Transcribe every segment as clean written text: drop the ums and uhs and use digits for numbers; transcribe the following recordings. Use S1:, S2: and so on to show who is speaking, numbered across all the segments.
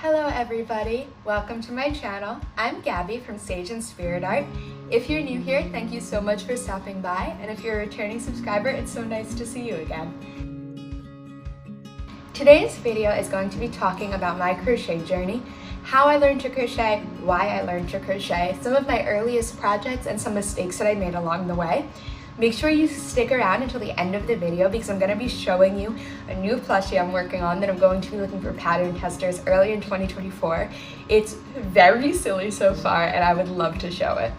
S1: Hello everybody, welcome to my channel. I'm Gabby from Sage and Spirit Art. If you're new here, thank you so much for stopping by, and if you're a returning subscriber, it's so nice to see you again. Today's video is going to be talking about my crochet journey, how I learned to crochet, why I learned to crochet, some of my earliest projects, and some mistakes that I made along the way. Make sure you stick around until the end of the video because I'm going to be showing you a new plushie I'm working on that I'm going to be looking for pattern testers early in 2024. It's very silly so far and I would love to show it.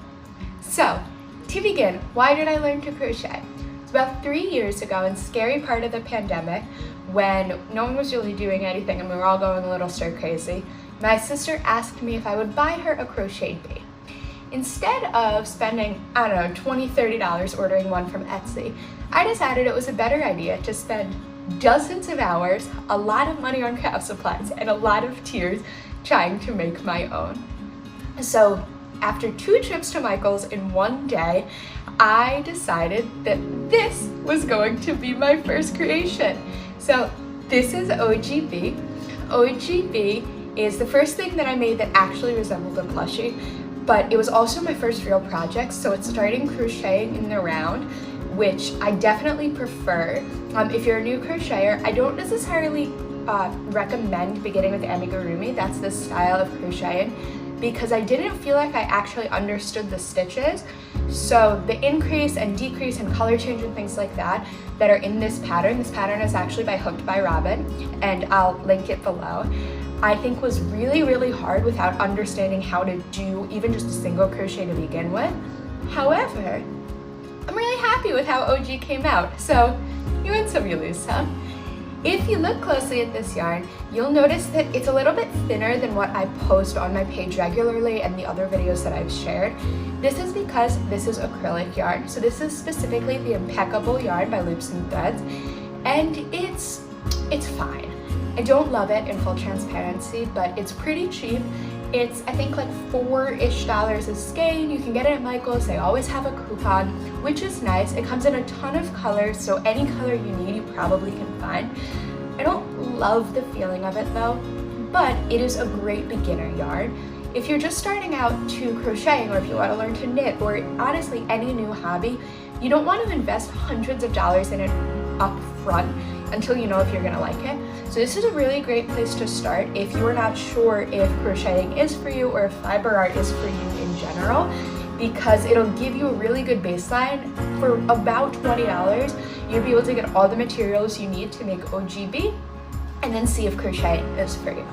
S1: So, to begin, why did I learn to crochet? It's about 3 years ago in scary part of the pandemic when no one was really doing anything and we were all going a little stir crazy. My sister asked me if I would buy her a crochet bee. Instead of spending, I don't know, $20, $30 ordering one from Etsy, I decided it was a better idea to spend dozens of hours, a lot of money on craft supplies, and a lot of tears trying to make my own. So after 2 trips to Michael's in one day, I decided that this was going to be my first creation. So this is OGB. OGB is the first thing that I made that actually resembled a plushie. But it was also my first real project, so it's starting crocheting in the round, which I definitely prefer. If you're a new crocheter, I don't necessarily recommend beginning with the amigurumi, that's the style of crocheting, because I didn't feel like I actually understood the stitches. So the increase and decrease and color change and things like that are in this pattern is actually by Hooked by Robin, and I'll link it below, I think was really hard without understanding how to do even just a single crochet to begin with. However, I'm really happy with how OG came out, so you win some, you lose some. If you look closely at this yarn, you'll notice that it's a little bit thinner than what I post on my page regularly and the other videos that I've shared. This is because this is acrylic yarn, so this is specifically the Impeccable yarn by Loops and Threads, and it's fine. I don't love it in full transparency, but it's pretty cheap. It's, I think, like $4-ish a skein. You can get it at Michael's. They always have a coupon, which is nice. It comes in a ton of colors, so any color you need, you probably can find. I don't love the feeling of it though, but it is a great beginner yarn. If you're just starting out to crocheting, or if you want to learn to knit, or honestly any new hobby, you don't want to invest hundreds of dollars in it up front until you know if you're gonna like it. So this is a really great place to start if you're not sure if crocheting is for you or if fiber art is for you in general, because it'll give you a really good baseline. For about $20, you'll be able to get all the materials you need to make OGB and then see if crocheting is for you.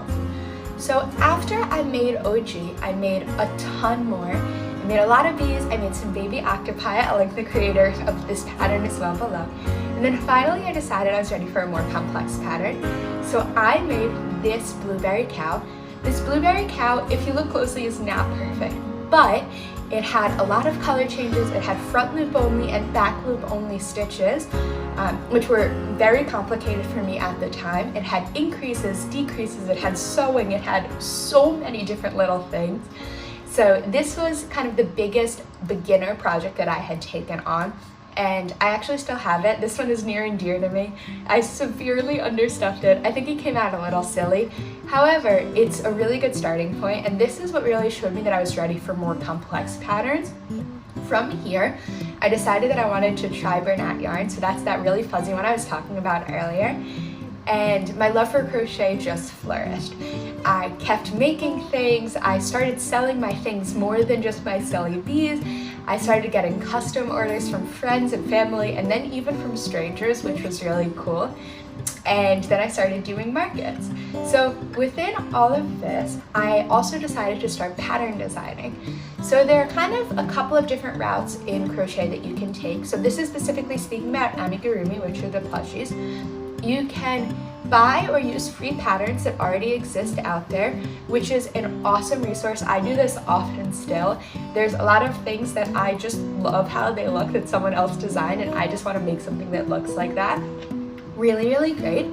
S1: So after I made OG, I made a ton more. I made a lot of bees, I made some baby octopi. I'll link the creator of this pattern as well below. And then finally I decided I was ready for a more complex pattern. So I made this blueberry cow. This blueberry cow, if you look closely, is not perfect, but it had a lot of color changes. It had front loop only and back loop only stitches, which were very complicated for me at the time. It had increases, decreases, it had sewing, it had so many different little things. So this was kind of the biggest beginner project that I had taken on, and I actually still have it. This one is near and dear to me. I severely understuffed it. I think it came out a little silly. However, it's a really good starting point, and this is what really showed me that I was ready for more complex patterns. From here, I decided that I wanted to try Bernat yarn, so that's that really fuzzy one I was talking about earlier. And my love for crochet just flourished. I kept making things, I started selling my things more than just my silly bees. I started getting custom orders from friends and family, and then even from strangers, which was really cool. And then I started doing markets. So within all of this, I also decided to start pattern designing. So there are kind of a couple of different routes in crochet that you can take. So this is specifically speaking about amigurumi, which are the plushies. You can buy or use free patterns that already exist out there, which is an awesome resource. I do this often still. There's a lot of things that I just love how they look that someone else designed, and I just want to make something that looks like that. Really great.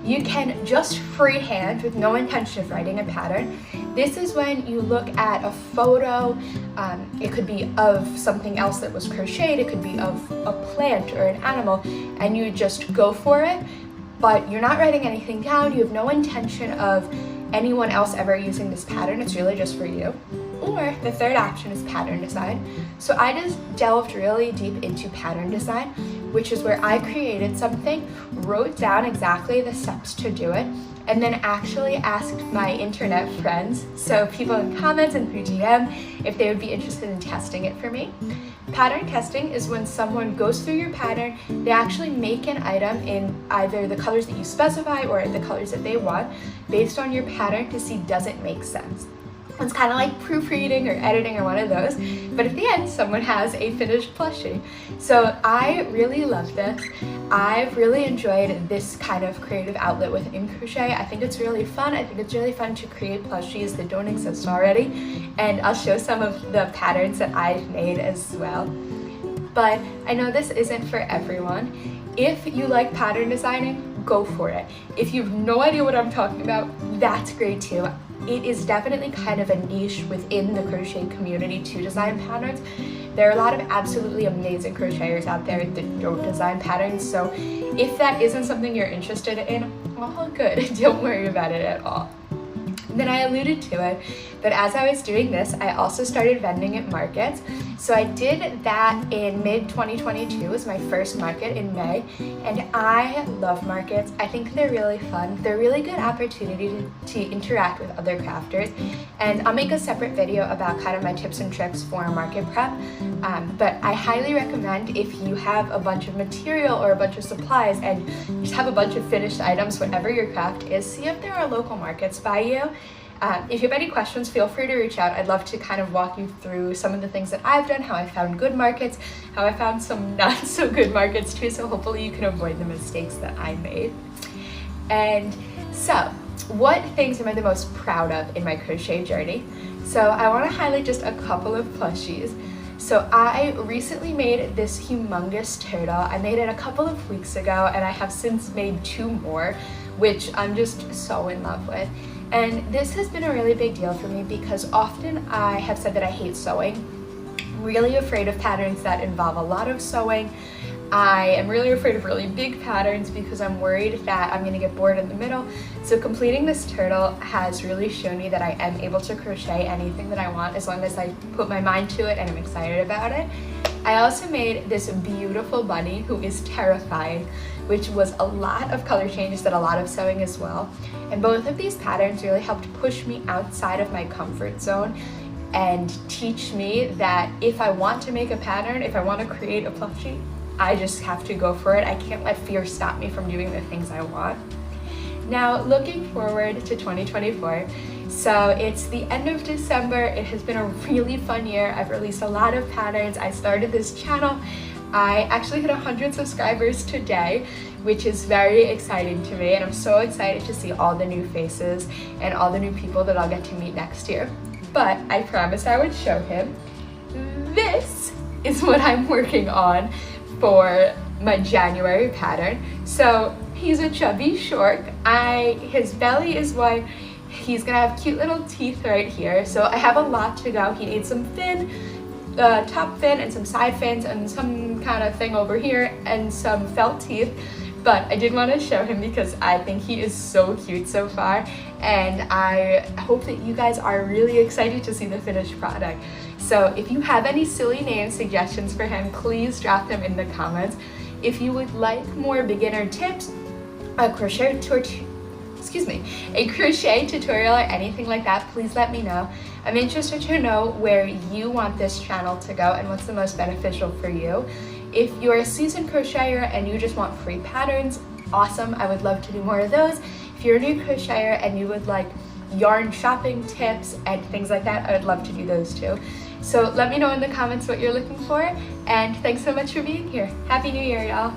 S1: You can just freehand with no intention of writing a pattern. This is when you look at a photo, it could be of something else that was crocheted, it could be of a plant or an animal, and you just go for it. But you're not writing anything down, you have no intention of anyone else ever using this pattern. It's really just for you. Or the third option is pattern design. So I just delved really deep into pattern design, which is where I created something, wrote down exactly the steps to do it, and then actually asked my internet friends, so people in comments and through DM, if they would be interested in testing it for me. Pattern testing is when someone goes through your pattern, they actually make an item in either the colors that you specify or the colors that they want based on your pattern to see does it make sense. It's kind of like proofreading or editing or one of those, but at the end, someone has a finished plushie. So I really love this. I've really enjoyed this kind of creative outlet within crochet. I think it's really fun. I think it's really fun to create plushies that don't exist already, and I'll show some of the patterns that I've made as well. But I know this isn't for everyone. If you like pattern designing, go for it. If you have no idea what I'm talking about, that's great too. It is definitely kind of a niche within the crochet community to design patterns. There are a lot of absolutely amazing crocheters out there that don't design patterns, so if that isn't something you're interested in, well, good, don't worry about it at all. Then I alluded to it, but as I was doing this, I also started vending at markets. So I did that in mid-2022, it was my first market in May, and I love markets. I think they're really fun. They're a really good opportunity to interact with other crafters, and I'll make a separate video about kind of my tips and tricks for market prep, but I highly recommend if you have a bunch of material or a bunch of supplies and just have a bunch of finished items, whatever your craft is, see if there are local markets by you. If you have any questions, feel free to reach out. I'd love to kind of walk you through some of the things that I've done, how I found good markets, how I found some not so good markets too, so hopefully you can avoid the mistakes that I made. And so, what things am I the most proud of in my crochet journey? So I want to highlight just a couple of plushies. So I recently made this humongous turtle. I made it a couple of weeks ago, and I have since made 2 more, which I'm just so in love with. And this has been a really big deal for me because often I have said that I hate sewing. I'm really afraid of patterns that involve a lot of sewing. I am really afraid of really big patterns because I'm worried that I'm gonna get bored in the middle. So completing this turtle has really shown me that I am able to crochet anything that I want as long as I put my mind to it and I'm excited about it. I also made this beautiful bunny who is terrifying, which was a lot of color changes and a lot of sewing as well. And both of these patterns really helped push me outside of my comfort zone and teach me that if I want to make a pattern, if I want to create a plushie, I just have to go for it. I can't let fear stop me from doing the things I want. Now, looking forward to 2024, so it's the end of December. It has been a really fun year. I've released a lot of patterns. I started this channel. I actually hit 100 subscribers today, which is very exciting to me, and I'm so excited to see all the new faces and all the new people that I'll get to meet next year. But I promised I would show him. This is what I'm working on for my January pattern. So he's a chubby short. His belly is white. He's gonna have cute little teeth right here. So I have a lot to go. He needs some fin, top fin and some side fins and some kind of thing over here and some felt teeth. But I did want to show him because I think he is so cute so far, and I hope that you guys are really excited to see the finished product. So if you have any silly name suggestions for him, please drop them in the comments. If you would like more beginner tips, a crochet tutorial or anything like that, please let me know. I'm interested to know where you want this channel to go and what's the most beneficial for you. If you're a seasoned crocheter and you just want free patterns, awesome, I would love to do more of those. If you're a new crocheter and you would like yarn shopping tips and things like that, I would love to do those too. So let me know in the comments what you're looking for, and thanks so much for being here. Happy New Year, y'all.